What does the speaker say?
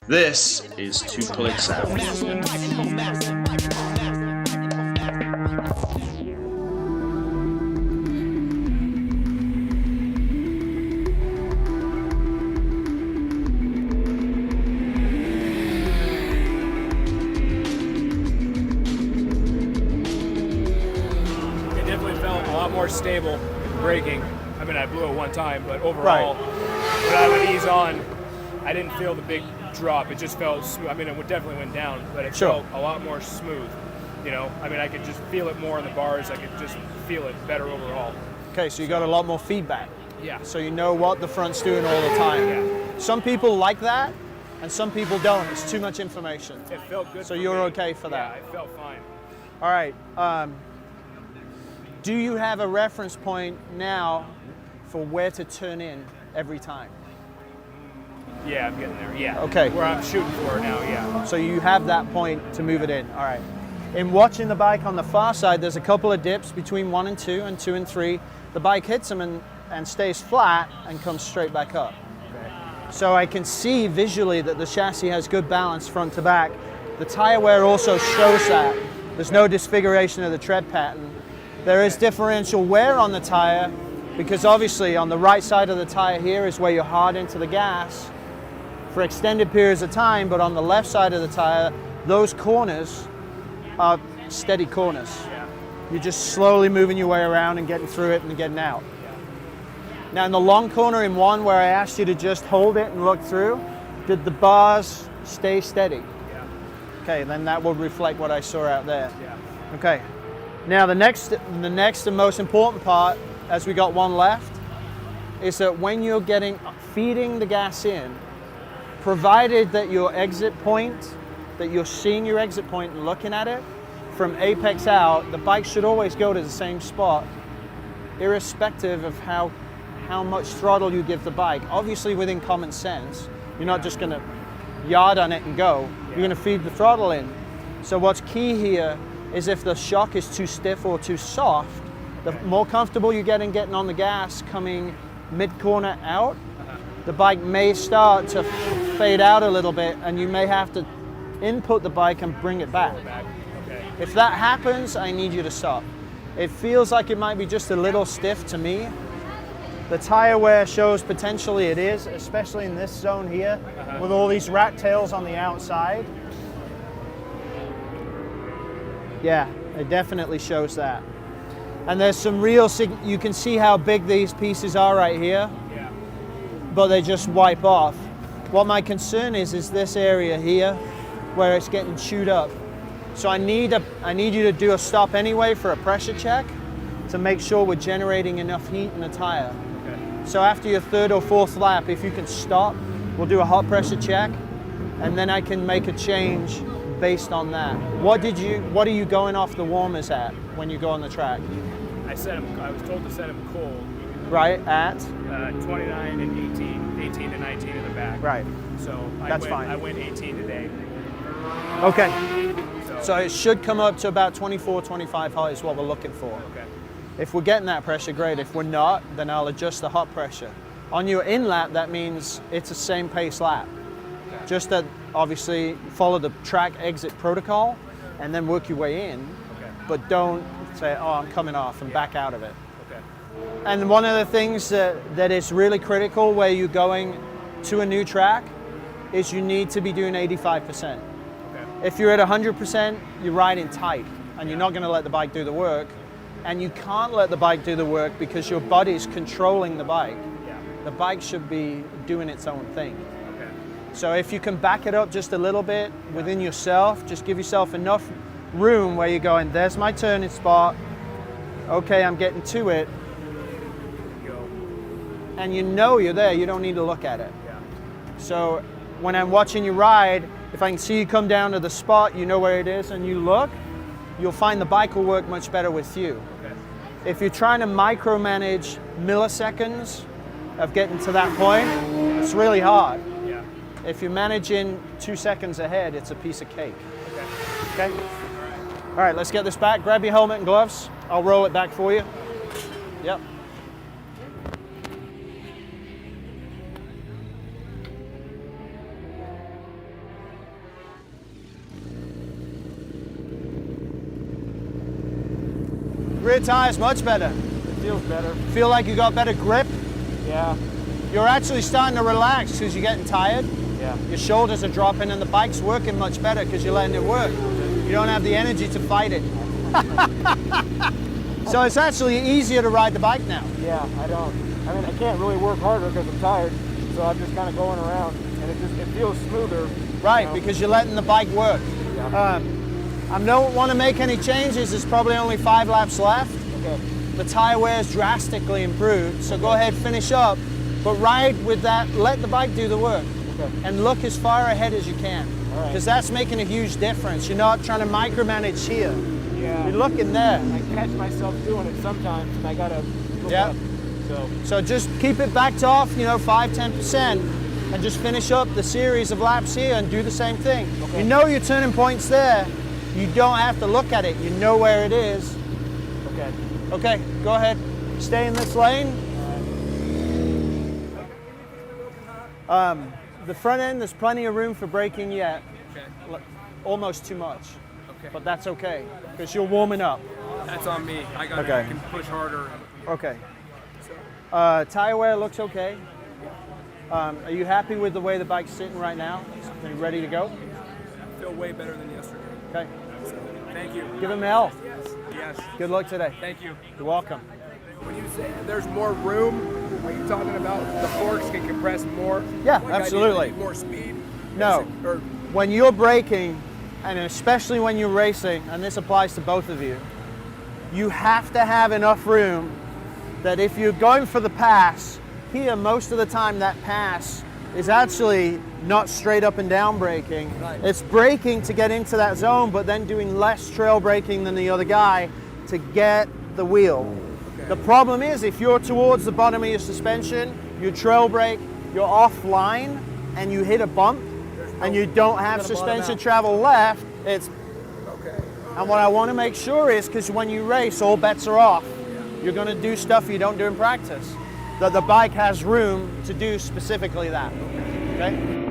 This is 2 Clicks Out. It definitely felt a lot more stable braking. I mean, I blew it one time, but overall, when I would ease on, I didn't feel the big drop. It just felt smooth. I mean, it definitely went down, but it felt a lot more smooth. You know, I mean, I could just feel it more in the bars. I could just feel it better overall. Okay, so you got a lot more feedback. Yeah. So you know what the front's doing all the time. Yeah. Some people like that, and some people don't. It's too much information. It felt good. So for you're me. okay for that? Yeah, I felt fine. All right. Do you have a reference point now for where to turn in every time? Yeah, I'm getting there. Yeah. Okay. Where I'm shooting for now. Yeah. So you have that point to move it in. All right. In watching the bike on the far side, there's a couple of dips between 1 and 2 and 2 and 3. The bike hits them and stays flat and comes straight back up. Okay. So I can see visually that the chassis has good balance front to back. The tire wear also shows that. There's no disfiguration of the tread pattern. There is differential wear on the tire because obviously on the right side of the tire here is where you're hard into the gas for extended periods of time, but on the left side of the tire, those corners are steady corners. Yeah. You're just slowly moving your way around and getting through it and getting out. Yeah. Now in the long corner in 1 where I asked you to just hold it and look through, did the bars stay steady? Yeah. Okay, then that will reflect what I saw out there. Yeah. Okay. Now the next and most important part, as we got one left, is that when you're feeding the gas in, provided that your exit point, that you're seeing your exit point and looking at it, from apex out, the bike should always go to the same spot, irrespective of how much throttle you give the bike. Obviously within common sense, you're not just gonna yard on it and go, you're gonna feed the throttle in. So what's key here is if the shock is too stiff or too soft, the more comfortable you get in getting on the gas coming mid-corner out, the bike may start to fade out a little bit and you may have to input the bike and bring it back. Okay. If that happens, I need you to stop. It feels like it might be just a little stiff to me. The tire wear shows potentially it is, especially in this zone here with all these rat tails on the outside. Yeah, it definitely shows that. And there's some real, you can see how big these pieces are right here, Yeah. but they just wipe off. What my concern is this area here where it's getting chewed up. So I need you to do a stop anyway for a pressure check to make sure we're generating enough heat in the tire. Okay. So after your 3rd or 4th lap, if you can stop, we'll do a hot pressure check and then I can make a change based on that. What are you going off the warmers at when you go on the track? I was told to set him cold. Right, at? 29 and 18 to 19 in the back. Right. So That's fine. I went 18 today. Okay. So it should come up to about 24, 25 hot is what we're looking for. Okay. If we're getting that pressure, great. If we're not, then I'll adjust the hot pressure. On your in lap, that means it's the same pace lap. Okay. Just that obviously follow the track exit protocol and then work your way in, Okay. but don't say, oh, I'm coming off and back out of it. Okay. And one of the things that is really critical where you're going to a new track is you need to be doing 85%. Okay. If you're at 100%, you're riding tight and you're not going to let the bike do the work. And you can't let the bike do the work because your body's controlling the bike. Yeah. The bike should be doing its own thing. Okay. So if you can back it up just a little bit within yourself, just give yourself enough room where you're going, there's my turning spot. Okay, I'm getting to it. Go. And you know you're there, you don't need to look at it. Yeah. So when I'm watching you ride, if I can see you come down to the spot, you know where it is, and you look, you'll find the bike will work much better with you. Okay. If you're trying to micromanage milliseconds of getting to that point, it's really hard. Yeah. If you're managing 2 seconds ahead, it's a piece of cake. Okay. Okay? All right, let's get this back. Grab your helmet and gloves. I'll roll it back for you. Yep. Rear tire's much better. It feels better. Feel like you got better grip? Yeah. You're actually starting to relax because you're getting tired. Yeah. Your shoulders are dropping and the bike's working much better because you're letting it work. You don't have the energy to fight it. So it's actually easier to ride the bike now. Yeah, I don't. I mean, I can't really work harder because I'm tired, so I'm just kind of going around, and it feels smoother. Right, you know? because you're letting the bike work. Yeah. I don't want to make any changes. There's probably only 5 laps left. Okay. The tire wear is drastically improved, so go ahead, finish up, but ride with that, let the bike do the work. Okay. And look as far ahead as you can, because that's making a huge difference. You're not trying to micromanage here. Yeah. You're looking there. I catch myself doing it sometimes, and I gotta look up. So just keep it backed off, 5-10%, and just finish up the series of laps here and do the same thing. Okay. You know your turning point's there. You don't have to look at it. You know where it is. Okay. Okay, go ahead. Stay in this lane. The front end, there's plenty of room for braking yet. Okay. Almost too much. Okay. But that's okay, because you're warming up. That's on me. I can push harder. Okay. Tire wear looks okay. Are you happy with the way the bike's sitting right now? Are you ready to go? I feel way better than yesterday. Okay. So, thank you. Give him hell. Yes. Good luck today. Thank you. You're welcome. When you say there's more room, are you talking about the forks can compress more? Yeah, Like absolutely. I need more speed? No. Or When you're braking, and especially when you're racing, and this applies to both of you, you have to have enough room that if you're going for the pass, here most of the time that pass is actually not straight up and down braking. Right. It's braking to get into that zone, but then doing less trail braking than the other guy to get the wheel. Okay. The problem is if you're towards the bottom of your suspension, you trail brake, you're offline, and you hit a bump, and you don't have suspension travel left, it's okay. and what I want to make sure is, because when you race, all bets are off. You're going to do stuff you don't do in practice. That the bike has room to do specifically that. Okay?